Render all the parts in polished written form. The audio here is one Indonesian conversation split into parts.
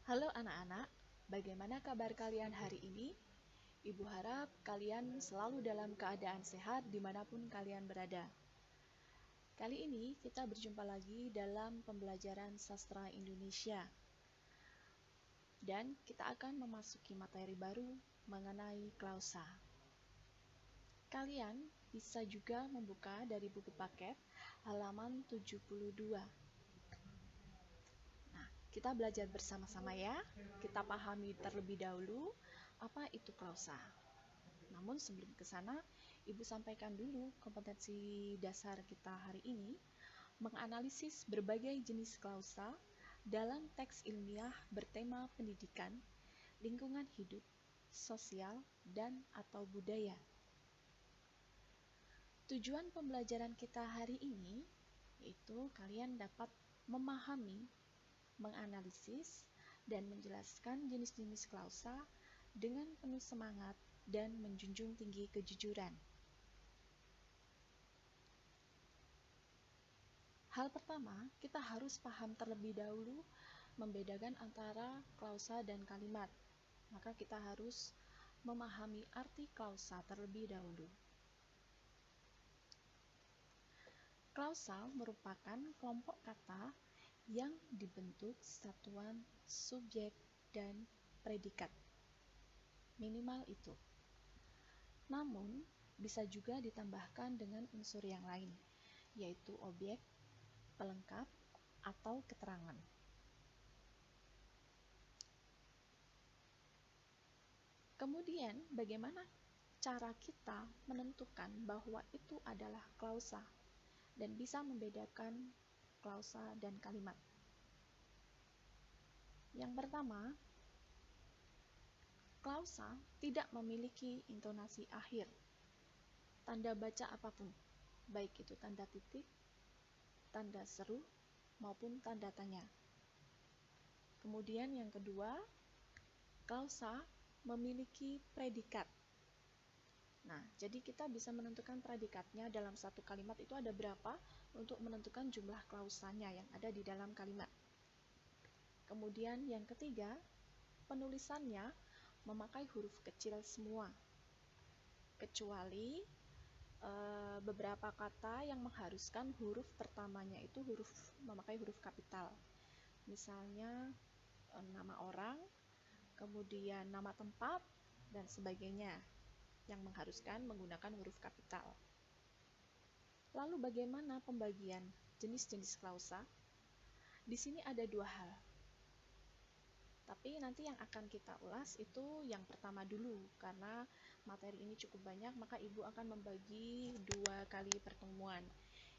Halo anak-anak, bagaimana kabar kalian hari ini? Ibu harap kalian selalu dalam keadaan sehat dimanapun kalian berada. Kali ini kita berjumpa lagi dalam pembelajaran sastra Indonesia. Dan kita akan memasuki materi baru mengenai klausa. Kalian bisa juga membuka dari buku paket halaman 72. Kita belajar bersama-sama ya. Kita pahami terlebih dahulu apa itu klausa. Namun sebelum ke sana, Ibu sampaikan dulu kompetensi dasar kita hari ini, menganalisis berbagai jenis klausa dalam teks ilmiah bertema pendidikan, lingkungan hidup, sosial, dan atau budaya. Tujuan pembelajaran kita hari ini yaitu kalian dapat memahami, menganalisis, dan menjelaskan jenis-jenis klausa dengan penuh semangat dan menjunjung tinggi kejujuran. Hal pertama, kita harus paham terlebih dahulu membedakan antara klausa dan kalimat. Maka kita harus memahami arti klausa terlebih dahulu. Klausa merupakan kelompok kata yang dibentuk satuan subjek dan predikat. Minimal itu. Namun, bisa juga ditambahkan dengan unsur yang lain, yaitu objek, pelengkap, atau keterangan. Kemudian, bagaimana cara kita menentukan bahwa itu adalah klausa dan bisa membedakan klausa dan kalimat? Yang pertama, klausa tidak memiliki intonasi akhir, tanda baca apapun, baik itu tanda titik, tanda seru, maupun tanda tanya. Kemudian yang kedua, klausa memiliki predikat. Nah, jadi kita bisa menentukan predikatnya dalam satu kalimat itu ada berapa untuk menentukan jumlah klausanya yang ada di dalam kalimat. Kemudian yang ketiga, penulisannya memakai huruf kecil semua, kecuali beberapa kata yang mengharuskan huruf pertamanya itu memakai huruf kapital. Misalnya nama orang, kemudian nama tempat, dan sebagainya yang mengharuskan menggunakan huruf kapital. Lalu bagaimana pembagian jenis-jenis klausa? Di sini ada dua hal. Tapi nanti yang akan kita ulas itu yang pertama dulu, karena materi ini cukup banyak, maka Ibu akan membagi dua kali pertemuan.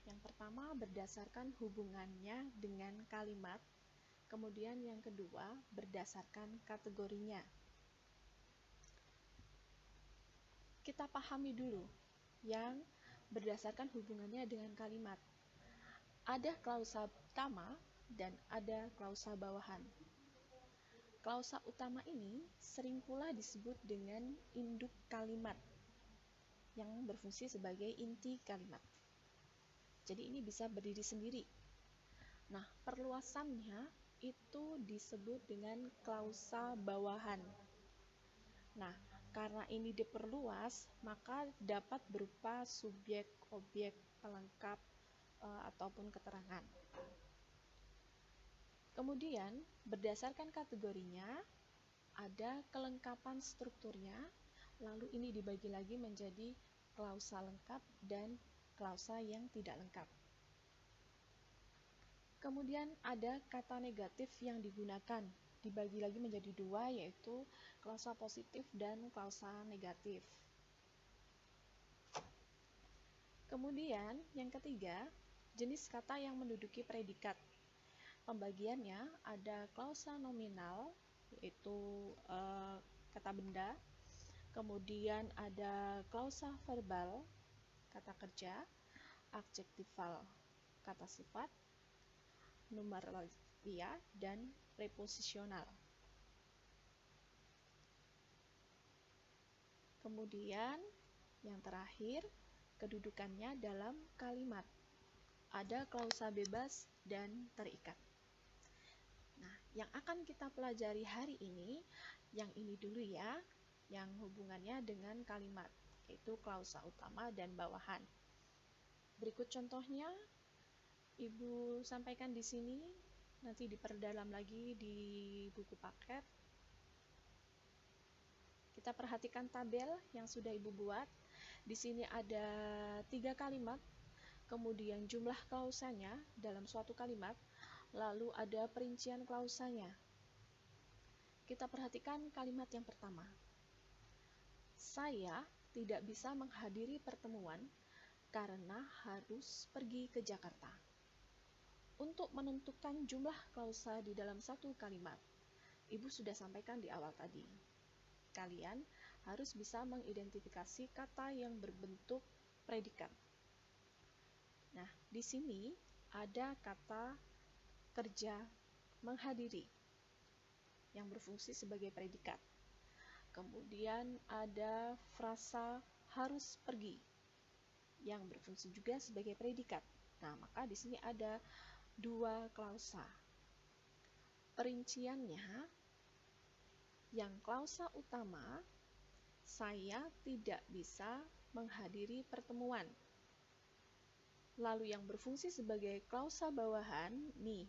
Yang pertama berdasarkan hubungannya dengan kalimat, kemudian yang kedua berdasarkan kategorinya. Kita pahami dulu yang berdasarkan hubungannya dengan kalimat. Ada klausa utama dan ada klausa bawahan. Klausa utama ini sering pula disebut dengan induk kalimat yang berfungsi sebagai inti kalimat. Jadi ini bisa berdiri sendiri. Nah, perluasannya itu disebut dengan klausa bawahan. Nah, karena ini diperluas, maka dapat berupa subjek, objek, pelengkap, ataupun keterangan. Kemudian, berdasarkan kategorinya, ada kelengkapan strukturnya, lalu ini dibagi lagi menjadi klausa lengkap dan klausa yang tidak lengkap. Kemudian ada kata negatif yang digunakan, dibagi lagi menjadi dua, yaitu klausa positif dan klausa negatif. Kemudian yang ketiga, jenis kata yang menduduki predikat. Pembagiannya ada klausa nominal, yaitu kata benda. Kemudian ada klausa verbal, kata kerja, adjektifal, kata sifat, numerologia, dan preposisional. Kemudian yang terakhir, kedudukannya dalam kalimat. Ada klausa bebas dan terikat. Nah, yang akan kita pelajari hari ini, yang ini dulu ya, yang hubungannya dengan kalimat, yaitu klausa utama dan bawahan. Berikut contohnya, Ibu sampaikan di sini, nanti diperdalam lagi di buku paket. Kita perhatikan tabel yang sudah Ibu buat. Di sini ada 3 kalimat, kemudian jumlah klausanya dalam suatu kalimat, lalu ada perincian klausanya. Kita perhatikan kalimat yang pertama. Saya tidak bisa menghadiri pertemuan karena harus pergi ke Jakarta. Untuk menentukan jumlah klausa di dalam satu kalimat, Ibu sudah sampaikan di awal tadi. Kalian harus bisa mengidentifikasi kata yang berbentuk predikat. Nah, di sini ada kata kerja menghadiri yang berfungsi sebagai predikat. Kemudian ada frasa harus pergi yang berfungsi juga sebagai predikat. Nah, maka di sini ada 2 klausa. Perinciannya, yang klausa utama, saya tidak bisa menghadiri pertemuan. Lalu yang berfungsi sebagai klausa bawahan, nih,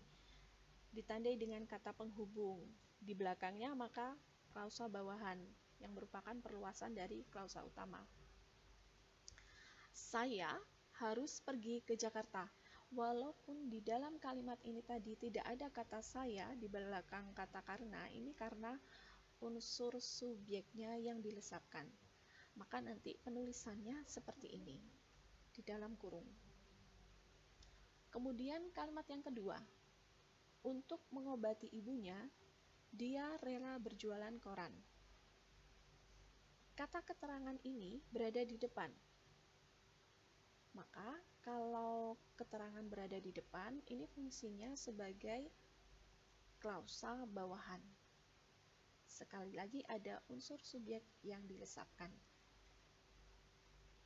ditandai dengan kata penghubung. Di belakangnya maka klausa bawahan, yang merupakan perluasan dari klausa utama. Saya harus pergi ke Jakarta. Walaupun di dalam kalimat ini tadi tidak ada kata saya di belakang kata karena, ini karena unsur subjeknya yang dilesapkan. Maka nanti penulisannya seperti ini, di dalam kurung. Kemudian kalimat yang kedua, untuk mengobati ibunya, dia rela berjualan koran. Kata keterangan ini berada di depan. Maka kalau keterangan berada di depan, ini fungsinya sebagai klausa bawahan. Sekali lagi ada unsur subjek yang dilesapkan.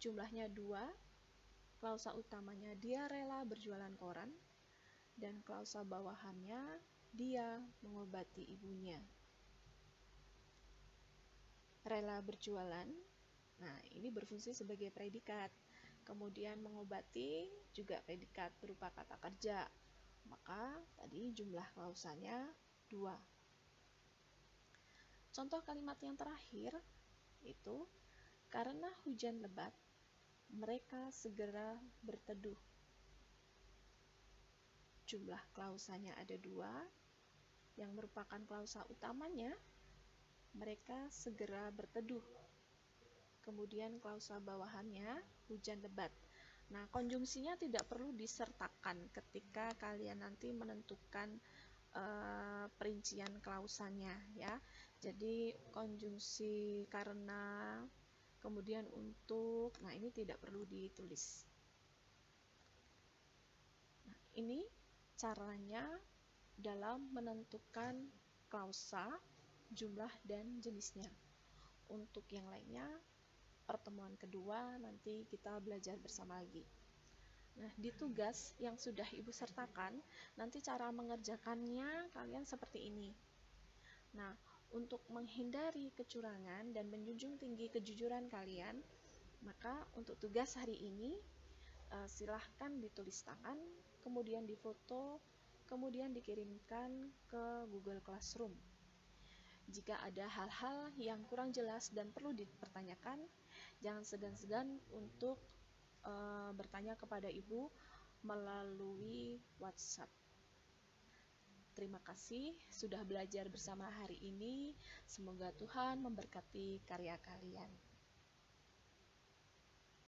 Jumlahnya 2, klausa utamanya dia rela berjualan koran, dan klausa bawahannya dia mengobati ibunya. Rela berjualan, nah ini berfungsi sebagai predikat. Kemudian mengobati juga predikat berupa kata kerja. Maka tadi jumlah klausanya 2. Contoh kalimat yang terakhir itu, karena hujan lebat, mereka segera berteduh. Jumlah klausanya ada 2, yang merupakan klausa utamanya, mereka segera berteduh. Kemudian klausa bawahannya, hujan lebat. Nah, konjungsinya tidak perlu disertakan ketika kalian nanti menentukan perincian klausanya ya. Jadi konjungsi karena, kemudian untuk, nah ini tidak perlu ditulis. Nah, ini caranya dalam menentukan klausa, jumlah dan jenisnya. Untuk yang lainnya, pertemuan kedua nanti kita belajar bersama lagi. Nah, di tugas yang sudah Ibu sertakan, nanti cara mengerjakannya kalian seperti ini. Nah, untuk menghindari kecurangan dan menjunjung tinggi kejujuran kalian, maka untuk tugas hari ini silahkan ditulis tangan, kemudian difoto, kemudian dikirimkan ke Google Classroom. Jika ada hal-hal yang kurang jelas dan perlu dipertanyakan, jangan segan-segan untuk bertanya kepada Ibu melalui WhatsApp. Terima kasih sudah belajar bersama hari ini. Semoga Tuhan memberkati karya kalian.